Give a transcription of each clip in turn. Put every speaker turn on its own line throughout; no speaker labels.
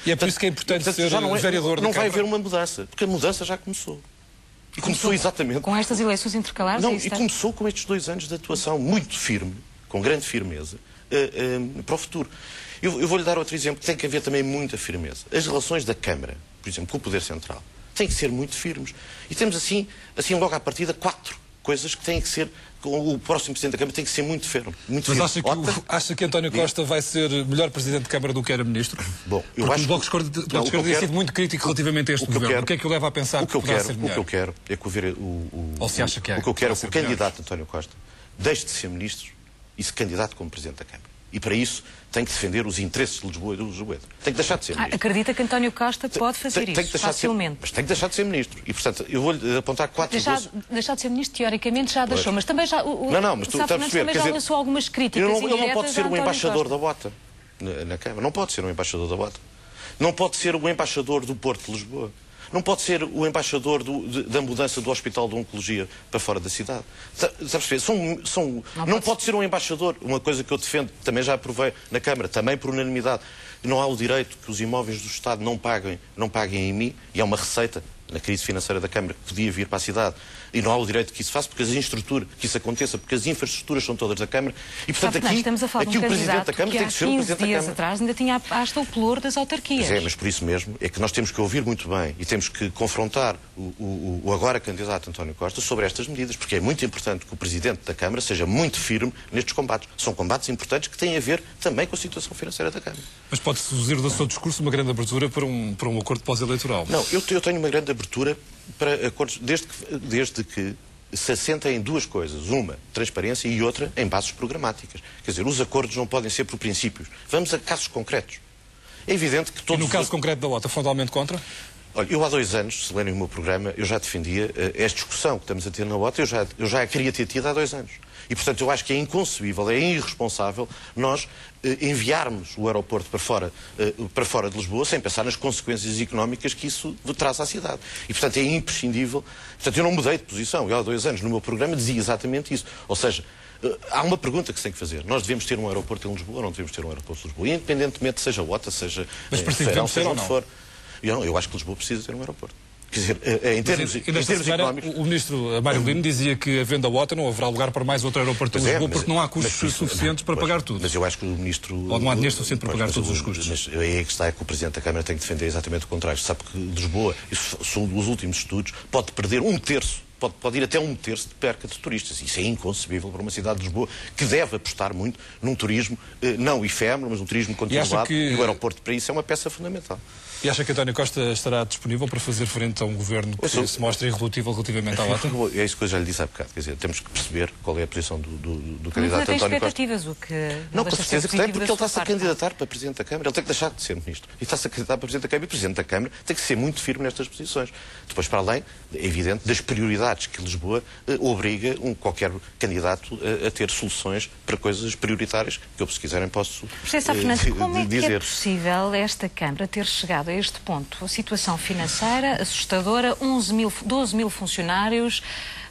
E é por isso que é importante ser vereador
Não vai haver uma mudança, porque a mudança já começou. E começou exatamente...
Com estas eleições intercalares?
Não, e começou com estes 2 anos de atuação muito firme, com grande firmeza, para o futuro. Eu vou-lhe dar outro exemplo, que tem que haver também muita firmeza. As relações da Câmara, por exemplo, com o Poder Central, têm que ser muito firmes. E temos assim logo à partida, 4 coisas que têm que ser... O próximo Presidente da Câmara tem que ser muito firme.
Mas acha que António Costa vai ser melhor Presidente de Câmara do que era Ministro?
Bom, eu acho
que o Bloco de Esquerda tem sido muito crítico relativamente a este governo. O que é que o leva a pensar que poderá ser melhor?
O que eu quero é que
Ou se acha que é?
O que eu quero é que o candidato António Costa deixe de ser Ministro e se candidate como Presidente da Câmara. E para isso tem que defender os interesses de Lisboa e do Lisboeta. Tem que deixar de ser Ministro.
Acredita que António Costa pode fazer isso facilmente?
Mas tem que deixar de ser Ministro. E, portanto, eu vou-lhe apontar 4...
Deixar de ser Ministro, teoricamente, já deixou. Mas também já...
Mas tu estás a perceber.
Também já lançou algumas críticas
ele não pode ser o embaixador da bota na Câmara. Não pode ser o embaixador da bota. Não pode ser o embaixador do Porto de Lisboa. Não pode ser o embaixador da mudança do Hospital de Oncologia para fora da cidade. Está a perceber? Não pode ser um embaixador. Uma coisa que eu defendo, também já aprovei na Câmara, também por unanimidade. Não há o direito que os imóveis do Estado não paguem em mim, e há uma receita na crise financeira da Câmara que podia vir para a cidade. E não há o direito que isso faça, porque que isso aconteça, porque as infraestruturas são todas da Câmara. E, portanto, aqui o Presidente da Câmara tem que ser o Presidente da Câmara.
15 dias atrás ainda tinha hasta o pluro das autarquias.
Mas por isso mesmo é que nós temos que ouvir muito bem e temos que confrontar o agora candidato António Costa sobre estas medidas, porque é muito importante que o Presidente da Câmara seja muito firme nestes combates. São combates importantes que têm a ver também com a situação financeira da Câmara.
Mas pode-se deduzir do seu discurso uma grande abertura para um acordo pós-eleitoral?
Não, eu tenho uma grande abertura para acordos, desde que se assentem em 2 coisas. Uma, transparência, e outra, em bases programáticas. Quer dizer, os acordos não podem ser por princípios. Vamos a casos concretos. É evidente que todos...
E no caso concreto da OTA, frontalmente contra?
Olha, eu há 2 anos, se lerem o meu programa, eu já defendia esta discussão que estamos a ter na OTA, eu já a queria ter tido há 2 anos. E, portanto, eu acho que é inconcebível, é irresponsável nós enviarmos o aeroporto para fora de Lisboa sem pensar nas consequências económicas que isso traz à cidade. E, portanto, é imprescindível. Portanto, eu não mudei de posição. Eu há 2 anos no meu programa dizia exatamente isso. Ou seja, há uma pergunta que se tem que fazer. Nós devemos ter um aeroporto em Lisboa ou não devemos ter um aeroporto em Lisboa? Independentemente seja OTA, seja Feirão, seja onde for. Eu acho que Lisboa precisa ter um aeroporto. Quer dizer, em termos económicos...
O ministro Mário Lino dizia que, havendo a OTA, não haverá lugar para mais outro aeroporto em Lisboa, porque não há custos suficientes para pagar tudo.
Mas eu acho que o ministro...
Ou não há dinheiro suficiente para pagar todos os custos.
Mas aí é que está, é que o Presidente da Câmara tem que defender exatamente o contrário. Sabe que Lisboa, isso são os últimos estudos, pode perder 1/3. Pode ir até 1/3 de perca de turistas. Isso é inconcebível para uma cidade de Lisboa que deve apostar muito num turismo, não efêmero, mas um turismo continuado. E o aeroporto para isso é uma peça fundamental.
E acha que António Costa estará disponível para fazer frente a um governo que se mostra irredutível relativamente à OTA?
É isso que eu já lhe disse há bocado. Quer dizer, temos que perceber qual é a posição do candidato António Costa.
Expectativas, o que
não, com certeza que tem, porque ele está-se a candidatar para Presidente da Câmara. Ele tem que deixar de ser Ministro. E está-se a candidatar para Presidente da Câmara. E o Presidente da Câmara tem que ser muito firme nestas posições. Depois, para além, é evidente, das prioridades que Lisboa obriga qualquer candidato a ter soluções para coisas prioritárias, que eu, se quiserem, posso dizer.
Como é que é possível esta Câmara ter chegado a este ponto? A situação financeira assustadora, 12 mil funcionários,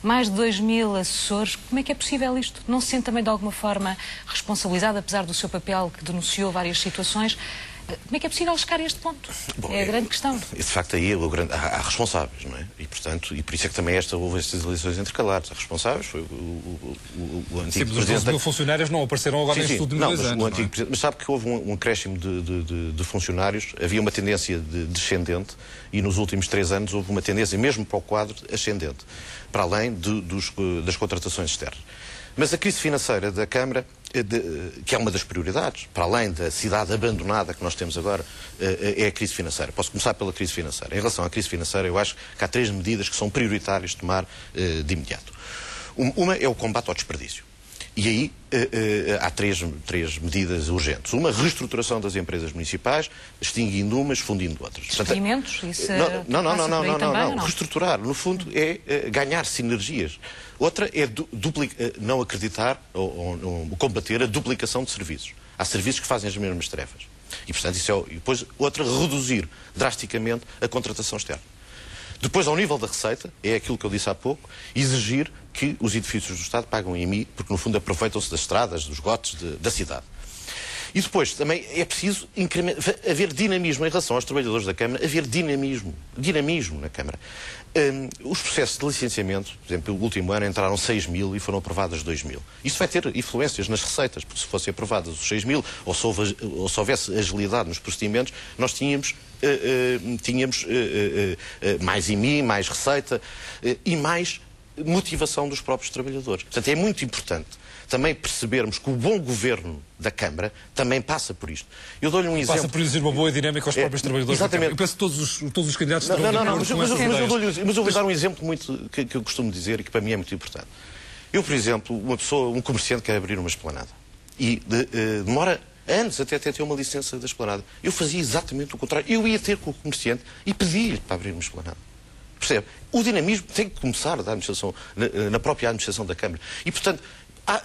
mais de 2 mil assessores. Como é que é possível isto? Não se sente também de alguma forma responsabilizado, apesar do seu papel que denunciou várias situações? Como é que é possível chegar a este ponto? Bom, é a grande questão.
De facto, aí há responsáveis, não é? E, portanto, por isso é que também houve estas eleições intercalares. Há responsáveis, foi o antigo
Presidente... Os 12 mil funcionários não apareceram agora nestes últimos 2 anos.
Mas sabe que houve um acréscimo de funcionários, havia uma tendência descendente, e nos últimos 3 anos houve uma tendência, mesmo para o quadro, ascendente, para além das contratações externas. Mas a crise financeira da Câmara, que é uma das prioridades, para além da cidade abandonada que nós temos agora, é a crise financeira. Posso começar pela crise financeira. Em relação à crise financeira, eu acho que há 3 medidas que são prioritárias de tomar de imediato. Uma é o combate ao desperdício. E aí há três medidas urgentes. Uma, reestruturação das empresas municipais, extinguindo umas, fundindo outras.
Experimentos?
Não. Reestruturar, no fundo, é ganhar sinergias. Outra é não acreditar ou combater a duplicação de serviços. Há serviços que fazem as mesmas tarefas. E, portanto, e depois, outra, reduzir drasticamente a contratação externa. Depois, ao nível da receita, é aquilo que eu disse há pouco, exigir que os edifícios do Estado pagam IMI, porque, no fundo, aproveitam-se das estradas, dos gotes da cidade. E depois, também é preciso haver dinamismo em relação aos trabalhadores da Câmara, haver dinamismo na Câmara. Os processos de licenciamento, por exemplo, no último ano entraram 6.000 e foram aprovadas 2.000. Isso vai ter influências nas receitas, porque se fossem aprovadas os 6.000, ou se houvesse agilidade nos procedimentos, nós tínhamos mais IMI, mais receita e mais motivação dos próprios trabalhadores. Portanto, é muito importante também percebermos que o bom governo da Câmara também passa por isto. Eu dou-lhe um exemplo.
Passa por exigir uma boa dinâmica aos próprios trabalhadores da Câmara. Eu penso que todos os candidatos
mas eu vou dar um exemplo muito que eu costumo dizer e que para mim é muito importante. Eu, por exemplo, um comerciante quer abrir uma esplanada e demora anos até ter uma licença da esplanada. Eu fazia exatamente o contrário. Eu ia ter com o comerciante e pedia-lhe para abrir uma esplanada. Percebe? O dinamismo tem que começar na própria administração da Câmara. E, portanto,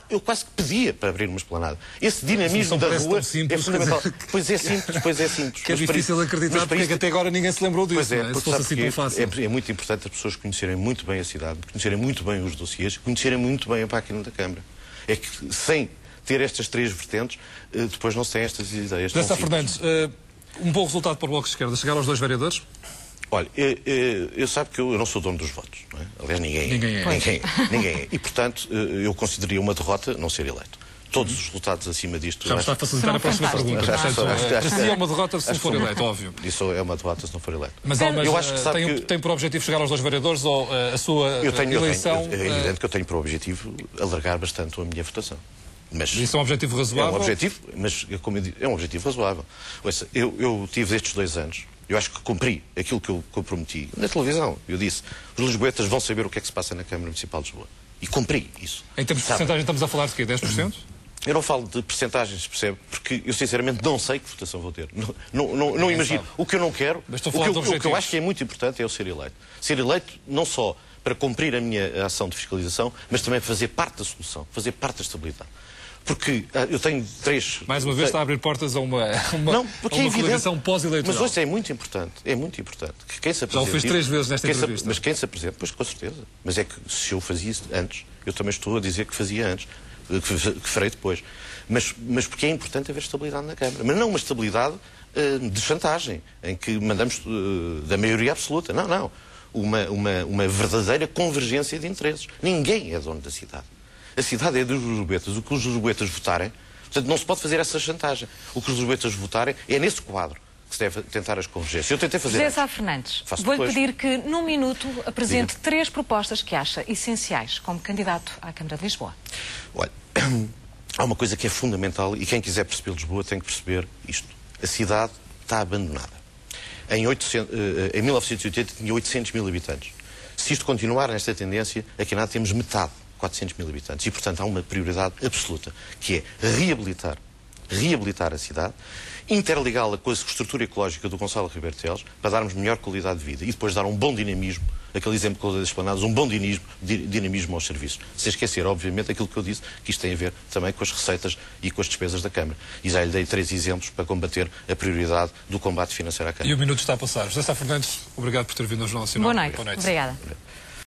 eu quase que pedia para abrir uma esplanada. Esse dinamismo da rua é fundamental. Pois é simples.
Que é difícil acreditar, porque é que até agora ninguém se lembrou disso.
Pois é,
se fosse assim tão fácil.
É muito importante as pessoas conhecerem muito bem a cidade, conhecerem muito bem os dossiês, conhecerem muito bem a máquina da Câmara. É que sem ter estas três vertentes, depois não se tem estas ideias.
José Sá Fernandes, um bom resultado para o Bloco de Esquerda. Chegar aos 2 vereadores?
Olha, eu sabe que eu não sou dono dos votos, não é? Aliás, ninguém é. E, portanto, eu consideraria uma derrota não ser eleito. Todos os resultados acima disto...
Já me está a facilitar a próxima pergunta. Se é uma derrota se não for eleito, óbvio.
Isso é uma derrota se não for eleito.
Mas eu acho que tem por objetivo chegar aos 2 vereadores ou a sua eleição...
É evidente que eu tenho por objetivo alargar bastante a minha votação. Mas
isso é um objetivo razoável?
É um objetivo, mas como eu digo, é um objetivo razoável. Ouça, eu tive estes 2 anos, eu acho que cumpri aquilo que eu prometi na televisão. Eu disse, os lisboetas vão saber o que é que se passa na Câmara Municipal de Lisboa. E cumpri isso.
Em termos de percentagem estamos a falar de quê? 10%?
Eu não falo de percentagens, percebe? Porque eu sinceramente não sei que votação vou ter. Não imagino. O que eu não quero, o que eu acho que é muito importante é eu ser eleito. Ser eleito não só para cumprir a minha ação de fiscalização, mas também para fazer parte da solução, fazer parte da estabilidade. Porque eu tenho 3...
Mais uma vez está a abrir portas a uma coligação pós-eleitoral.
Mas hoje é muito importante que quem se apresente...
Já o fez 3 vezes nesta entrevista.
Mas quem se apresente, pois com certeza. Mas é que se eu fazia isso antes, eu também estou a dizer que fazia antes, que farei depois. Mas porque é importante haver estabilidade na Câmara. Mas não uma estabilidade de chantagem, em que mandamos da maioria absoluta. Não. Uma verdadeira convergência de interesses. Ninguém é dono da cidade. A cidade é dos lisboetas. O que os lisboetas votarem, portanto, não se pode fazer essa chantagem. O que os lisboetas votarem é nesse quadro que se deve tentar as convergências. Eu tentei fazer.
José Sá Fernandes, vou-lhe pedir que, num minuto, apresente 3 propostas que acha essenciais como candidato à Câmara de Lisboa.
Olha, há uma coisa que é fundamental e quem quiser perceber Lisboa tem que perceber isto. A cidade está abandonada. Em 1980 tinha 800.000 habitantes. Se isto continuar nesta tendência, aqui nada temos metade. 400.000 habitantes. E, portanto, há uma prioridade absoluta, que é reabilitar a cidade, interligá-la com a estrutura ecológica do Gonçalo Ribeiro Teles, para darmos melhor qualidade de vida e depois dar um bom dinamismo, aquele exemplo das esplanadas, um bom dinamismo aos serviços. Sem esquecer, obviamente, aquilo que eu disse, que isto tem a ver também com as receitas e com as despesas da Câmara. E já lhe dei 3 exemplos para combater a prioridade do combate financeiro à Câmara.
E o minuto está a passar. José Sá Fernandes, obrigado por ter vindo ao Jornal Nacional.
Boa noite. Obrigada.